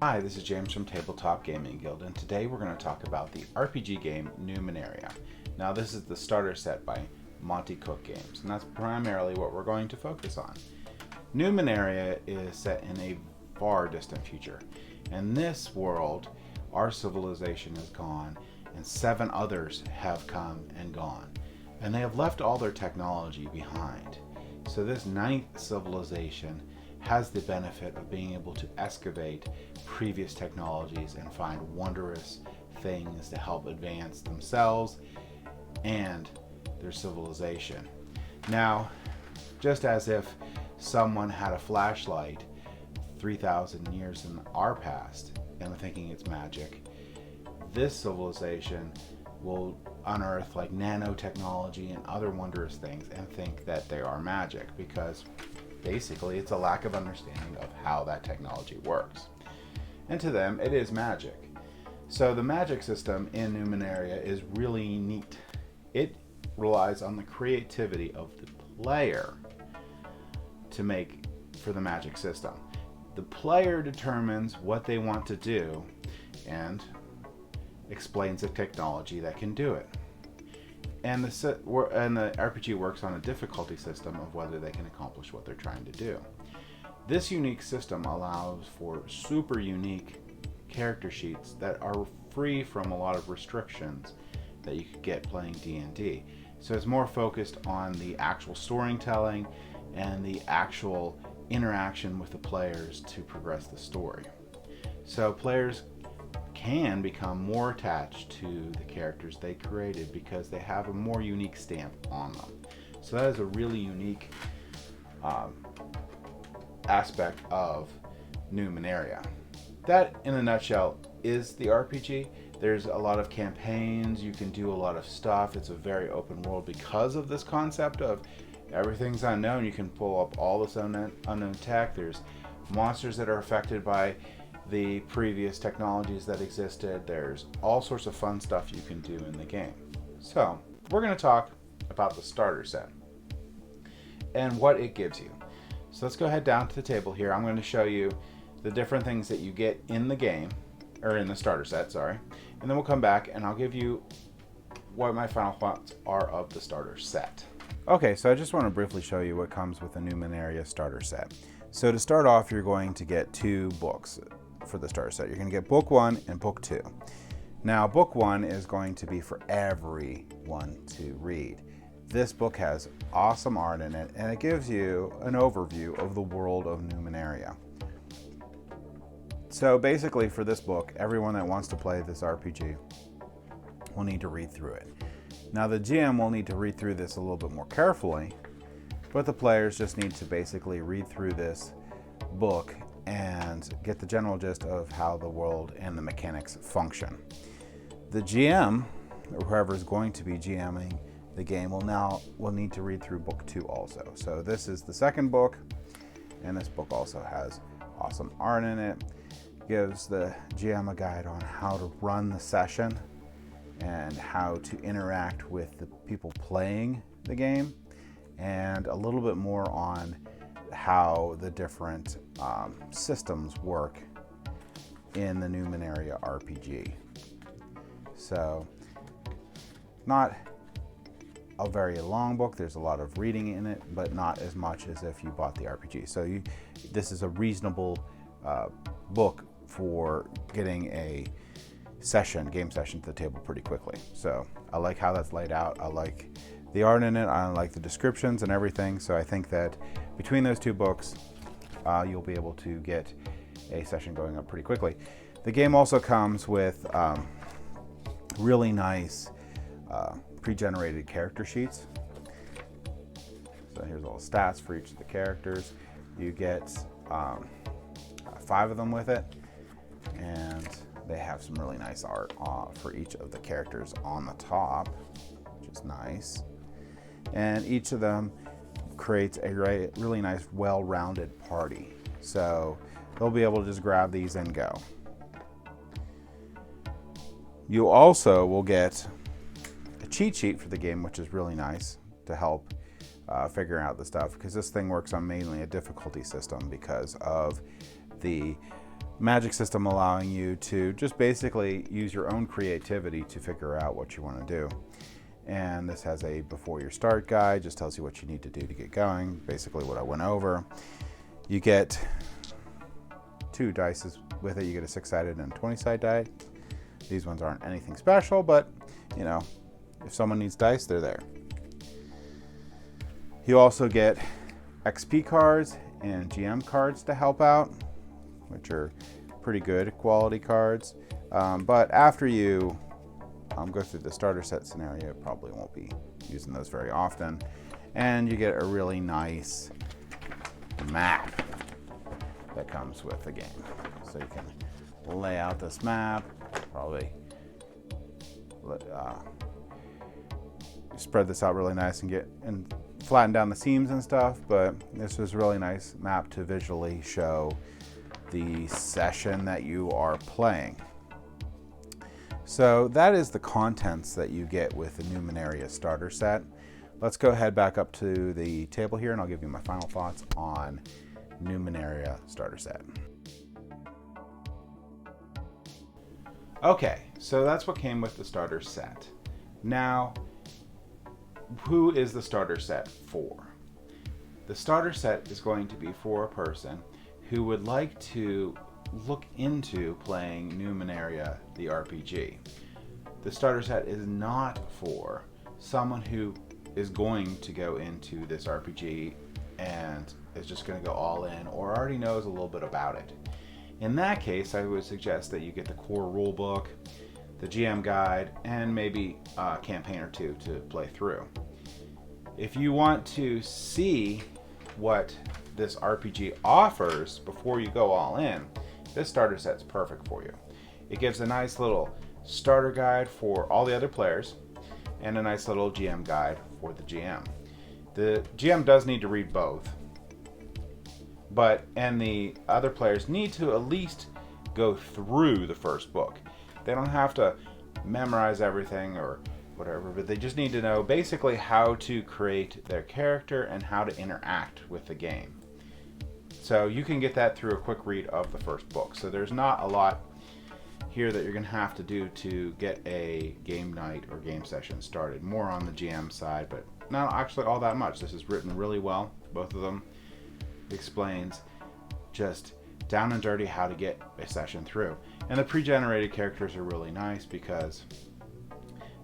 Hi, this is James from Tabletop Gaming Guild, and today we're going to talk about the RPG game Numenera. Now, this is the starter set by Monty Cook Games, and that's primarily what we're going to focus on. Numenera is set in a far distant future. In this world, our civilization is gone, and 7 others have come and gone, and they have left all their technology behind. So this 9th civilization has the benefit of being able to excavate previous technologies and find wondrous things to help advance themselves and their civilization. Now, just as if someone had a flashlight 3,000 years in our past and thinking it's magic, this civilization will unearth like nanotechnology and other wondrous things and think that they are magic, because basically it's a lack of understanding of how that technology works. And to them, it is magic. So the magic system in Numenera is really neat. It relies on the creativity of the player to make for the magic system. The player determines what they want to do and explains the technology that can do it. And the RPG works on a difficulty system of whether they can accomplish what they're trying to do. This unique system allows for super unique character sheets that are free from a lot of restrictions that you could get playing D&D. So it's more focused on the actual storytelling and the actual interaction with the players to progress the story. So players can become more attached to the characters they created because they have a more unique stamp on them. So that is a really unique aspect of Numenera. That, in a nutshell, is the RPG. There's a lot of campaigns, you can do a lot of stuff. It's a very open world because of this concept of everything's unknown. You can pull up all this unknown tech. There's monsters that are affected by the previous technologies that existed. There's all sorts of fun stuff you can do in the game. So we're going to talk about the starter set and what it gives you. So let's go ahead down to the table here. I'm going to show you the different things that you get in the game, or in the starter set, sorry. And then we'll come back and I'll give you what my final thoughts are of the starter set. Okay, so I just want to briefly show you what comes with the Numenera starter set. So to start off, you're going to get 2 books for the starter set. You're going to get book 1 and book 2. Now, book 1 is going to be for everyone to read. This book has awesome art in it, and it gives you an overview of the world of Numenera. So basically, for this book, everyone that wants to play this RPG will need to read through it. Now, the GM will need to read through this a little bit more carefully, but the players just need to basically read through this book and get the general gist of how the world and the mechanics function. The GM, or whoever is going to be GMing the game, will need to read through book 2 also. So this is the second book, and this book also has awesome art in it. Gives the GM a guide on how to run the session and how to interact with the people playing the game, and a little bit more on how the different systems work in the Numenera RPG. So, not a very long book. There's a lot of reading in it, but not as much as if you bought the RPG. So this is a reasonable book for getting a game session to the table pretty quickly. So I like how that's laid out. I like the art in it. I like the descriptions and everything. So I think that between those 2 books, you'll be able to get a session going up pretty quickly. The game also comes with really nice pre-generated character sheets. So here's all the stats for each of the characters. You get 5 of them with it, and they have some really nice art for each of the characters on the top, which is nice. And each of them creates a really nice, well-rounded party. So they'll be able to just grab these and go. You also will get a cheat sheet for the game, which is really nice to help figuring out the stuff, because this thing works on mainly a difficulty system because of the magic system allowing you to just basically use your own creativity to figure out what you want to do. And this has a before your start guide, just tells you what you need to do to get going, basically what I went over. You get 2 dice with it. You get a 6-sided and 20-sided die. These ones aren't anything special, but you know, if someone needs dice, they're there. You also get XP cards and GM cards to help out, which are pretty good quality cards. But after you go through the starter set scenario, probably won't be using those very often. And you get a really nice map that comes with the game. So you can lay out this map, probably spread this out really nice and flatten down the seams and stuff, but this is a really nice map to visually show the session that you are playing. So that is the contents that you get with the Numenera starter set. Let's go ahead back up to the table here and I'll give you my final thoughts on Numenera starter set. Okay, so that's what came with the starter set. Now, who is the starter set for? The starter set is going to be for a person who would like to look into playing Numenera the RPG. The starter set is not for someone who is going to go into this RPG and is just going to go all in or already knows a little bit about it. In that case, I would suggest that you get the core rulebook, the GM guide, and maybe a campaign or 2 to play through. If you want to see what this RPG offers before you go all in, this starter set's perfect for you. It gives a nice little starter guide for all the other players and a nice little GM guide for the GM. The GM does need to read both, and the other players need to at least go through the first book. They don't have to memorize everything or whatever, but they just need to know basically how to create their character and how to interact with the game. So you can get that through a quick read of the first book. So there's not a lot here that you're going to have to do to get a game night or game session started. More on the GM side, but not actually all that much. This is written really well. Both of them explains just down and dirty how to get a session through. And the pre-generated characters are really nice because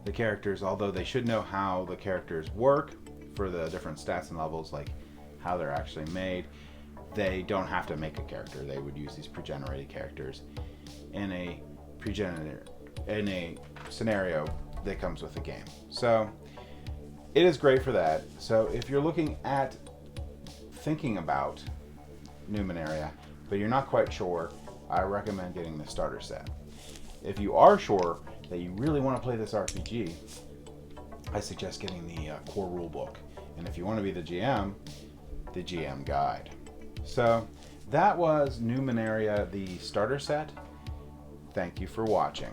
the characters, although they should know how the characters work for the different stats and levels, like how they're actually made, they don't have to make a character. They would use these pre-generated characters in a scenario that comes with the game. So it is great for that. So if you're looking at thinking about Numenera, but you're not quite sure, I recommend getting the starter set. If you are sure that you really want to play this RPG, I suggest getting the core rulebook. And if you want to be the GM guide. So that was Numenera the starter set. Thank you for watching.